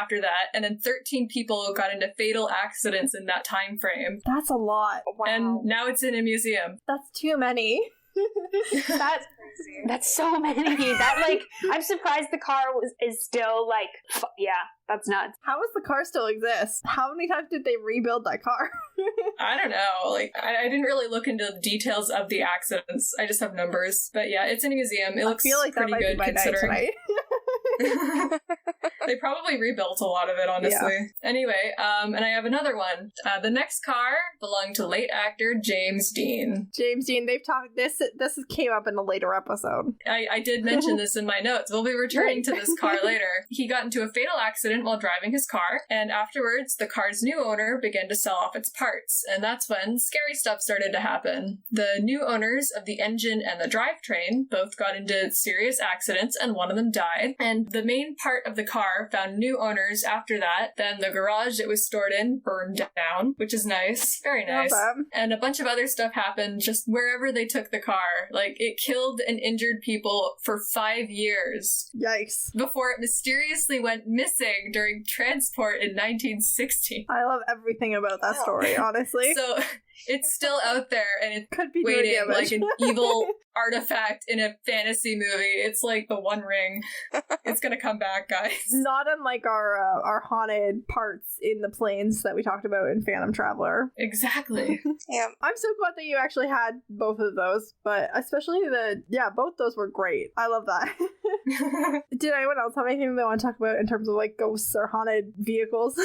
after that, and then 13 people got into fatal accidents in that time frame. That's a lot. Wow. And now it's in a museum. That's too many. That's crazy. That's so many. That, like, I'm surprised the car is still, like, yeah, that's nuts. How does the car still exist? How many times did they rebuild that car? I don't know. Like, I didn't really look into the details of the accidents. I just have numbers. But yeah, it's in a museum. It looks pretty good considering. They probably rebuilt a lot of it, honestly. Yeah. Anyway, and I have another one. The next car belonged to late actor James Dean. James Dean, they've talked, this came up in a later episode. I did mention this in my notes. We'll be returning to this car later. He got into a fatal accident while driving his car, and afterwards, the car's new owner began to sell off its parts, and that's when scary stuff started to happen. The new owners of the engine and the drivetrain both got into serious accidents, and one of them died, and the main part of the car found new owners after that. Then the garage it was stored in burned down, which is nice. Very nice. And a bunch of other stuff happened just wherever they took the car. Like, it killed and injured people for 5 years. Yikes. Before it mysteriously went missing during transport in 1960. I love everything about that story, honestly. So it's still out there, and it could be waiting like an evil artifact in a fantasy movie. It's like the One Ring. It's gonna come back, guys. Not unlike our haunted parts in the planes that we talked about in Phantom Traveler. Exactly. Yeah. I'm so glad that you actually had both of those, but especially both those were great. I love that. Did anyone else have anything they want to talk about in terms of like ghosts or haunted vehicles?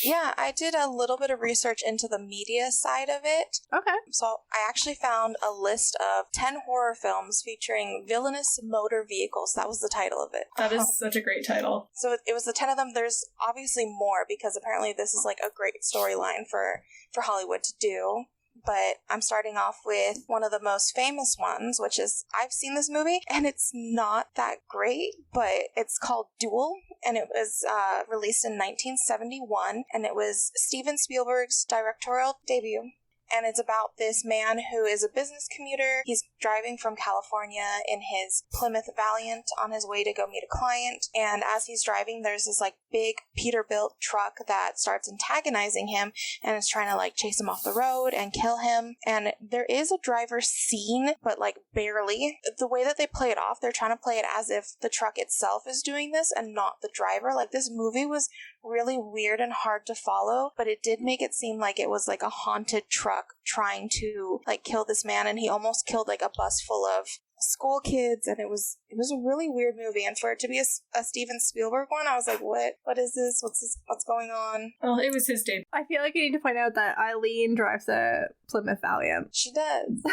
Yeah, I did a little bit of research into the media side of it. Okay. So I actually found a list of 10 horror films featuring villainous motor vehicles. That was the title of it. That is such a great title. So it was the 10 of them. There's obviously more because apparently this is like a great storyline for Hollywood to do. But I'm starting off with one of the most famous ones, which is, I've seen this movie, and it's not that great, but it's called Duel, and it was released in 1971, and it was Steven Spielberg's directorial debut. And it's about this man who is a business commuter. He's driving from California in his Plymouth Valiant on his way to go meet a client. And as he's driving, there's this like big Peterbilt truck that starts antagonizing him and is trying to like chase him off the road and kill him. And there is a driver seen, but like barely. The way that they play it off, they're trying to play it as if the truck itself is doing this and not the driver. Like, this movie was really weird and hard to follow, but it did make it seem like it was like a haunted truck trying to like kill this man, and he almost killed like a bus full of school kids, and it was a really weird movie. And for it to be a Steven Spielberg one, I was like, what is this? What's going on? Well, it was his debut. I feel like you need to point out that Eileen drives a Plymouth Valiant. She does.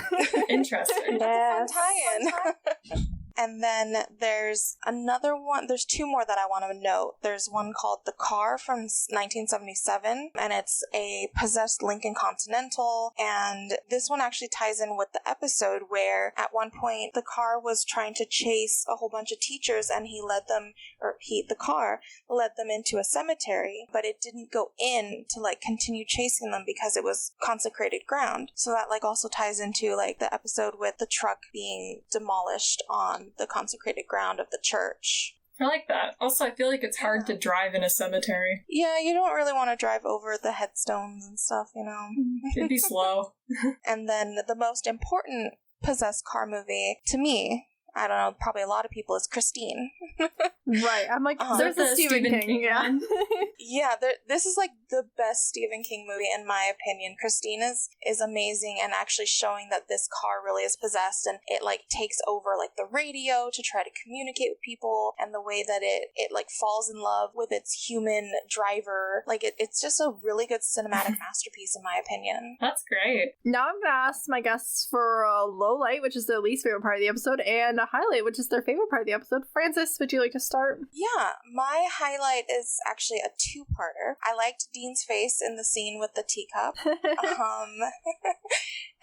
Interesting. Yes. Fun tie-in. And then there's another one. There's two more that I want to note. There's one called The Car from 1977, and it's a possessed Lincoln Continental. And this one actually ties in with the episode where at one point the car was trying to chase a whole bunch of teachers, and the car led them into a cemetery, but it didn't go in to like continue chasing them because it was consecrated ground. So that like also ties into like the episode with the truck being demolished on the consecrated ground of the church. I like that. Also, I feel like it's hard to drive in a cemetery. Yeah, you don't really want to drive over the headstones and stuff, you know. It'd be slow. And then the most important possessed car movie, to me, I don't know, probably a lot of people, is Christine. Right. I'm like, there's a Stephen King, yeah. Yeah, this is like the best Stephen King movie in my opinion. Christine is amazing, and actually showing that this car really is possessed, and it like takes over like the radio to try to communicate with people, and the way that it like falls in love with its human driver. Like it's just a really good cinematic masterpiece in my opinion. That's great. Now I'm gonna ask my guests for a low light, which is their least favorite part of the episode, and a highlight, which is their favorite part of the episode. Frances, would you like to start? Yeah, my highlight is actually a two-parter. I liked Dean's face in the scene with the teacup.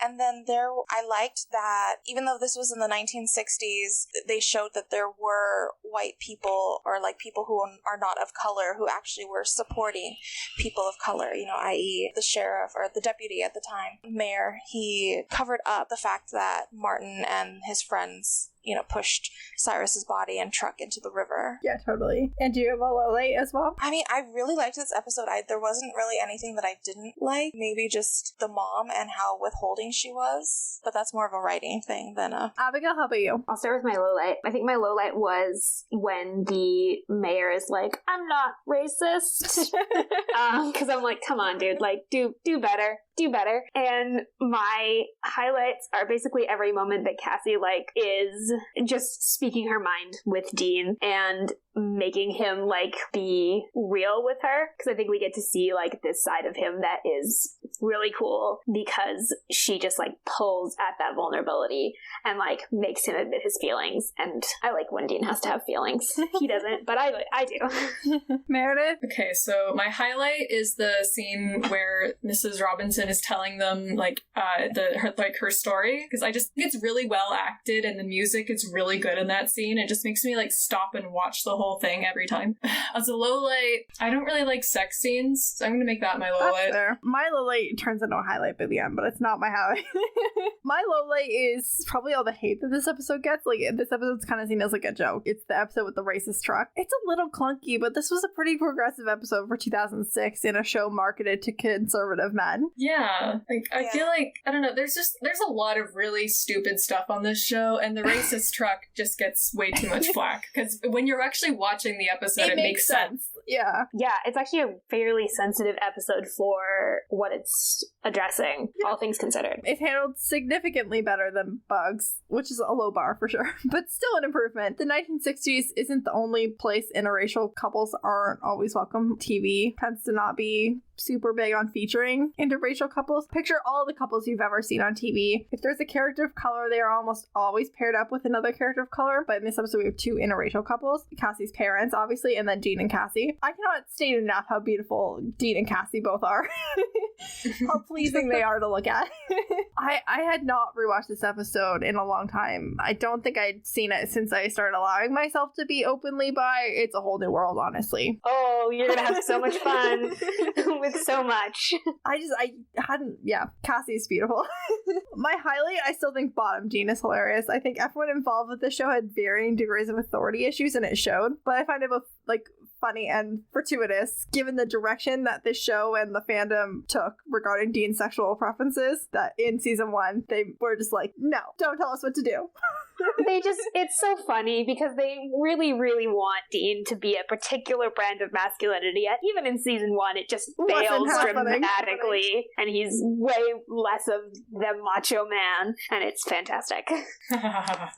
And then I liked that even though this was in the 1960s, they showed that there were white people or like people who are not of color who actually were supporting people of color, i.e. the sheriff or the deputy at the time, mayor. He covered up the fact that Martin and his friends pushed Cyrus's body and truck into the river. Yeah, totally. And do you have a low light as well? I mean, I really liked this episode. There wasn't really anything that I didn't like. Maybe just the mom and how withholding she was. But that's more of a writing thing than a... Abigail, how about you? I'll start with my low light. I think my low light was when the mayor is like, I'm not racist. Because I'm like, come on, dude. Like, do better. Do better. And my highlights are basically every moment that Cassie, like, is just speaking her mind with Dean and making him, like, be real with her. Because I think we get to see, like, this side of him that is really cool because she just, like, pulls at that vulnerability and, like, makes him admit his feelings. And I like when Dean has to have feelings. He doesn't, but I do. Meredith? Okay, so my highlight is the scene where Mrs. Robinson is telling them, like, her story. Because I just think it's really well acted and the music is really good in that scene. It just makes me, like, stop and watch the whole thing every time. As a low light, I don't really like sex scenes, so I'm gonna make that my low light. Fair. My low light turns into a highlight by the end, but it's not my highlight. My low light is probably all the hate that this episode gets. Like, this episode's kind of seen as like a joke. It's the episode with the racist truck. It's a little clunky, but this was a pretty progressive episode for 2006 in a show marketed to conservative men. Yeah, like I feel like, I don't know, there's a lot of really stupid stuff on this show, and the racist truck just gets way too much flack, because when you're actually watching the episode, it makes sense. Yeah. Yeah, it's actually a fairly sensitive episode for what it's addressing, all things considered. It's handled significantly better than Bugs, which is a low bar for sure, but still an improvement. The 1960s isn't the only place interracial couples aren't always welcome. TV tends to not be super big on featuring interracial couples. Picture all the couples you've ever seen on TV. If there's a character of color, they are almost always paired up with another character of color, but in this episode we have two interracial couples. Cassie's parents, obviously, and then Dean and Cassie. I cannot state enough how beautiful Dean and Cassie both are. How pleasing they are to look at. I had not rewatched this episode in a long time. I don't think I'd seen it since I started allowing myself to be openly bi. It's a whole new world, honestly. Oh, you're gonna have so much fun with so much. Cassie's beautiful. My highlight, I still think bottom Dean is hilarious. I think everyone involved with the show had varying degrees of authority issues, and it showed, but I find it both, like, funny and fortuitous given the direction that this show and the fandom took regarding Dean's sexual preferences, that in season 1 they were just like, no, don't tell us what to do. It's so funny because they really, really want Dean to be a particular brand of masculinity, yet even in season 1 it just fails dramatically, and he's way less of the macho man, and it's fantastic.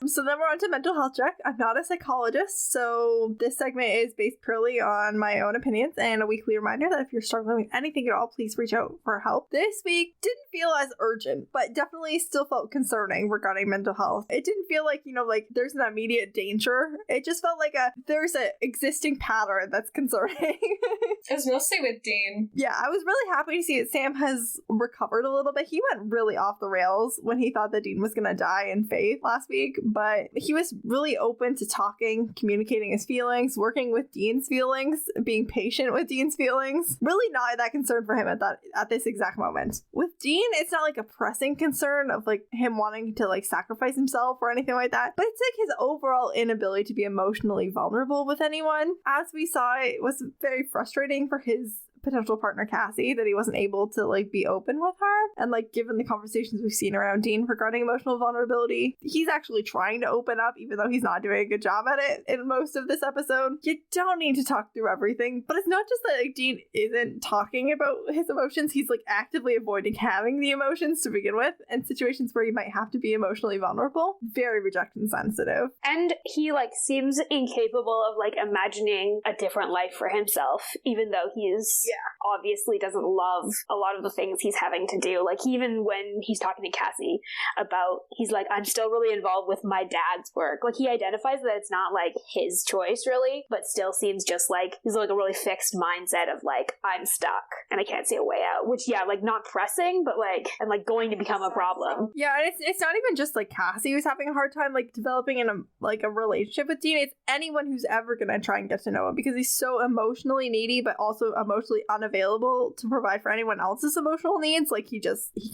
So then we're on to mental health check. I'm not a psychologist, so this segment is based purely on my own opinions and a weekly reminder that if you're struggling with anything at all, please reach out for help. This week didn't feel as urgent, but definitely still felt concerning regarding mental health. It didn't feel like, there's an immediate danger. It just felt like there's an existing pattern that's concerning. It was mostly with Dean. Yeah, I was really happy to see that Sam has recovered a little bit. He went really off the rails when he thought that Dean was going to die in Faith last week, but he was really open to talking, communicating his feelings, working with Dean's feelings, being patient with Dean's feelings. Really not that concerned for him at this exact moment. With Dean, it's not like a pressing concern of like him wanting to like sacrifice himself or anything like that, but it's like his overall inability to be emotionally vulnerable with anyone. As we saw, it was very frustrating for his potential partner Cassie that he wasn't able to like be open with her, and like given the conversations we've seen around Dean regarding emotional vulnerability, he's actually trying to open up even though he's not doing a good job at it in most of this episode. You don't need to talk through everything, but it's not just that like Dean isn't talking about his emotions, he's like actively avoiding having the emotions to begin with, and situations where he might have to be emotionally vulnerable, very rejection sensitive. And he like seems incapable of like imagining a different life for himself, even though he is obviously doesn't love a lot of the things he's having to do. Like, even when he's talking to Cassie about, he's like, I'm still really involved with my dad's work. Like, he identifies that it's not, like, his choice, really, but still seems just like, he's like a really fixed mindset of, like, I'm stuck and I can't see a way out. Which, yeah, like, not pressing, but, like, and, like, going to become a problem. Yeah, and it's not even just, like, Cassie who's having a hard time, like, developing in a relationship with Dean. It's anyone who's ever gonna try and get to know him, because he's so emotionally needy, but also emotionally unavailable to provide for anyone else's emotional needs. Like, he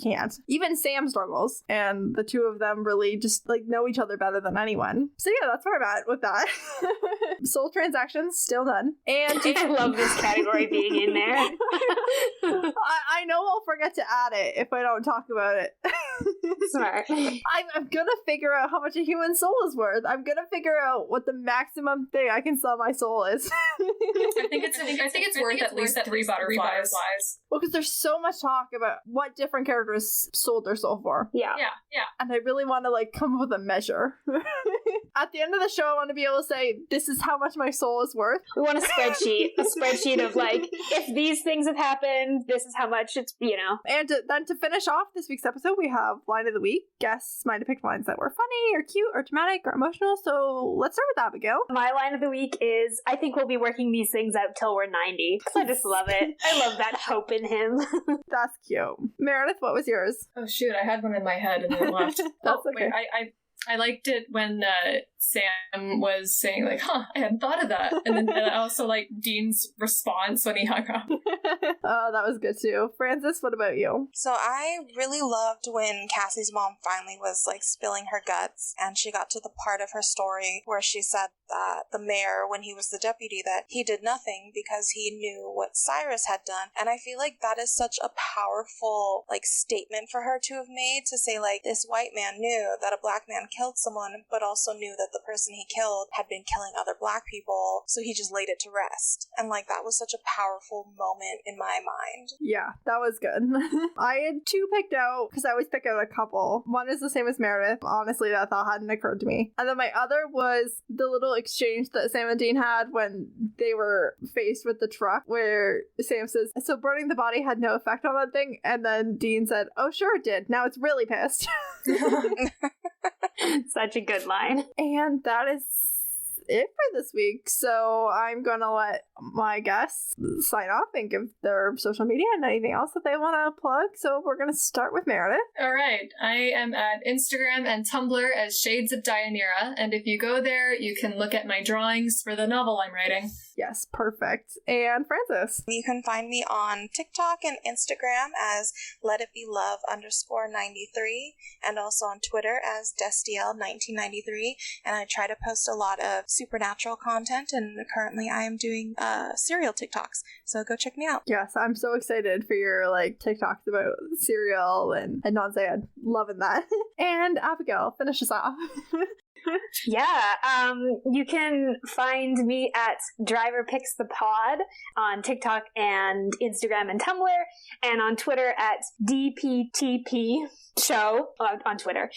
can't. Even Sam struggles, and the two of them really just, like, know each other better than anyone. So yeah, that's where I'm at with that. Soul transactions, still none. And I love this category being in there. I know I'll forget to add it if I don't talk about it. Smart. I'm gonna figure out how much a human soul is worth. I'm gonna figure out what the maximum thing I can sell my soul is. I think it's worth at least 3 butterflies. Well, because there's so much talk about what different characters sold their soul for. Yeah. And I really want to, like, come up with a measure. At the end of the show, I want to be able to say, this is how much my soul is worth. We want a spreadsheet of, like, if these things have happened, this is how much it's, you know. And then to finish off this week's episode, we have Line of the Week. Guests might have picked lines that were funny or cute or dramatic or emotional. So let's start with Abigail. My line of the week is, I think we'll be working these things out till we're 90. Because I just love it. I love that hope in him. That's cute. Meredith, what was yours? Oh shoot, I had one in my head and then left. That's okay. Wait, I liked it when Sam was saying, like, I hadn't thought of that. And I also like Dean's response when he hung up. Oh, that was good too. Frances, what about you? So I really loved when Cassie's mom finally was, like, spilling her guts, and she got to the part of her story where she said that the mayor, when he was the deputy, that he did nothing because he knew what Cyrus had done. And I feel like that is such a powerful, like, statement for her to have made, to say, like, this white man knew that a black man killed someone, but also knew that the person he killed had been killing other black people, so he just laid it to rest. And, like, that was such a powerful moment in my mind. Yeah, that was good. I had 2 picked out, because I always pick out a couple. One is the same as Meredith. Honestly, that thought hadn't occurred to me. And then my other was the little exchange that Sam and Dean had when they were faced with the truck, where Sam says, so burning the body had no effect on that thing? And then Dean said, oh, sure it did. Now it's really pissed. Such a good line. And that is it for this week. So I'm gonna let my guests sign off and give their social media and anything else that they want to plug. So we're gonna start with Meredith. All right, I am at Instagram and Tumblr as Shades of Deianira, and if you go there, you can look at my drawings for the novel I'm writing. Yes, perfect. And Frances. You can find me on TikTok and Instagram as letitbelove_93, and also on Twitter as Destiel1993, and I try to post a lot of supernatural content, and currently I am doing serial TikToks, so go check me out. Yes, I'm so excited for your, like, TikToks about serial and non-Zayed. Loving that. And Abigail, finish us off. Yeah, you can find me at Driver Picks the Pod on TikTok and Instagram and Tumblr, and on Twitter at DPTP Show on Twitter.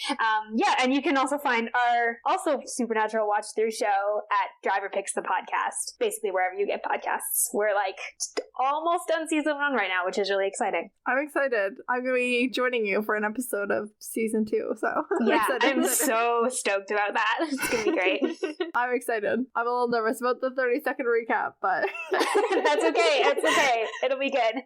Yeah, and you can also find our also Supernatural Watch Through show at Driver Picks the Podcast, basically wherever you get podcasts. We're, like, almost done season 1 right now, which is really exciting. I'm excited. I'm going to be joining you for an episode of season 2, so yeah, I'm so stoked about that. It's gonna be great. I'm excited. I'm a little nervous about the 30-second recap, but that's okay. It's okay. It'll be good.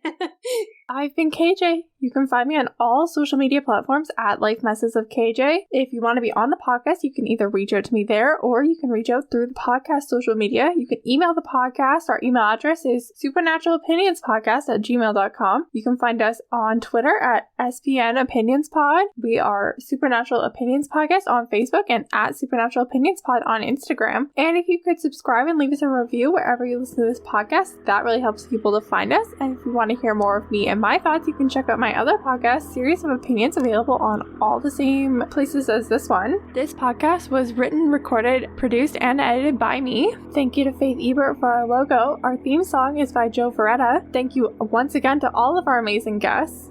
I've been KJ. You can find me on all social media platforms at Life Messes of KJ. If you want to be on the podcast, you can either reach out to me there, or you can reach out through the podcast social media. You can email the podcast. Our email address is supernaturalopinionspodcast@gmail.com. You can find us on Twitter at SPN Opinions Pod. We are Supernatural Opinions Podcast on Facebook and at Supernatural Opinions Pod on Instagram. And if you could subscribe and leave us a review wherever you listen to this podcast, that really helps people to find us. And if you want to hear more of me and my thoughts, you can check out my other podcast, Series of Opinions, available on all the same places as this one. This podcast was written, recorded, produced, and edited by me. Thank you to Faith Ebert for our logo. Our theme song is by Joe Veretta. Thank you once again to all of our amazing guests.